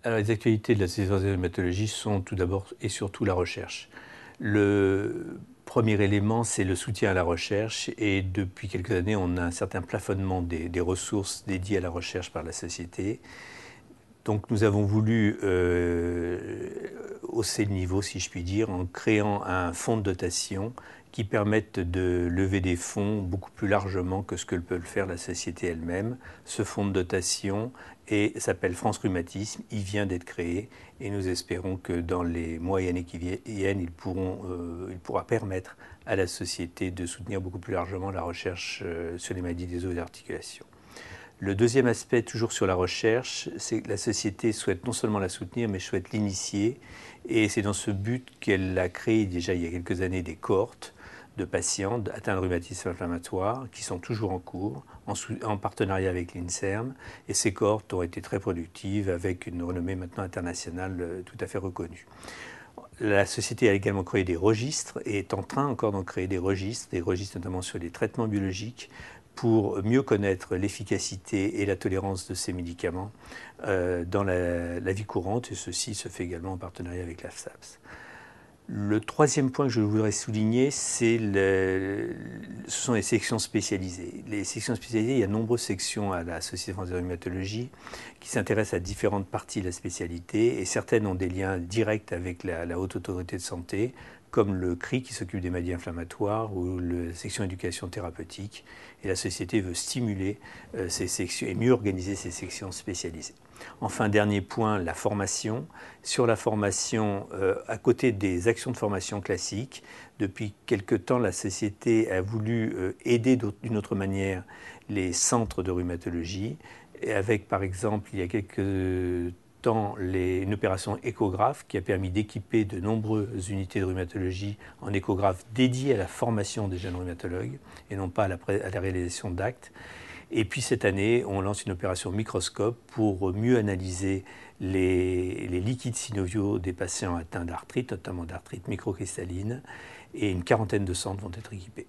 Alors, les actualités de la Société française de rhumatologie sont tout d'abord et surtout la recherche. Le premier élément, c'est le soutien à la recherche, et depuis quelques années, on a un certain plafonnement des ressources dédiées à la recherche par la Société. Donc nous avons voulu hausser le niveau, si je puis dire, en créant un fonds de dotation qui permette de lever des fonds beaucoup plus largement que ce que peut le faire la société elle-même. Ce fonds de dotation s'appelle France Rhumatisme, il vient d'être créé, et nous espérons que dans les mois et années qui viennent, il pourra permettre à la société de soutenir beaucoup plus largement la recherche sur les maladies des os et des articulations. Le deuxième aspect, toujours sur la recherche, c'est que la société souhaite non seulement la soutenir, mais souhaite l'initier. Et c'est dans ce but qu'elle a créé déjà il y a quelques années des cohortes de patients atteints de rhumatisme inflammatoire qui sont toujours en cours, en partenariat avec l'INSERM. Et ces cohortes ont été très productives, avec une renommée maintenant internationale tout à fait reconnue. La société a également créé des registres et est en train encore d'en créer des registres notamment sur les traitements biologiques, pour mieux connaître l'efficacité et la tolérance de ces médicaments dans la vie courante, et ceci se fait également en partenariat avec l'AFSAPS. Le troisième point que je voudrais souligner, ce sont les sections spécialisées. Les sections spécialisées, il y a de nombreuses sections à la Société française de rhumatologie qui s'intéressent à différentes parties de la spécialité, et certaines ont des liens directs avec la Haute Autorité de Santé, comme le CRI qui s'occupe des maladies inflammatoires, ou la section éducation thérapeutique. Et la société veut stimuler ces sections et mieux organiser ces sections spécialisées. Enfin, dernier point, la formation. Sur la formation, à côté des actions de formation classiques, depuis quelque temps, la société a voulu aider d'une autre manière les centres de rhumatologie, avec par exemple, il y a quelques temps, une opération échographe qui a permis d'équiper de nombreuses unités de rhumatologie en échographe dédiées à la formation des jeunes rhumatologues et non pas à la réalisation d'actes. Et puis cette année, on lance une opération microscope pour mieux analyser les liquides synoviaux des patients atteints d'arthrite, notamment d'arthrite microcristalline, et une quarantaine de centres vont être équipés.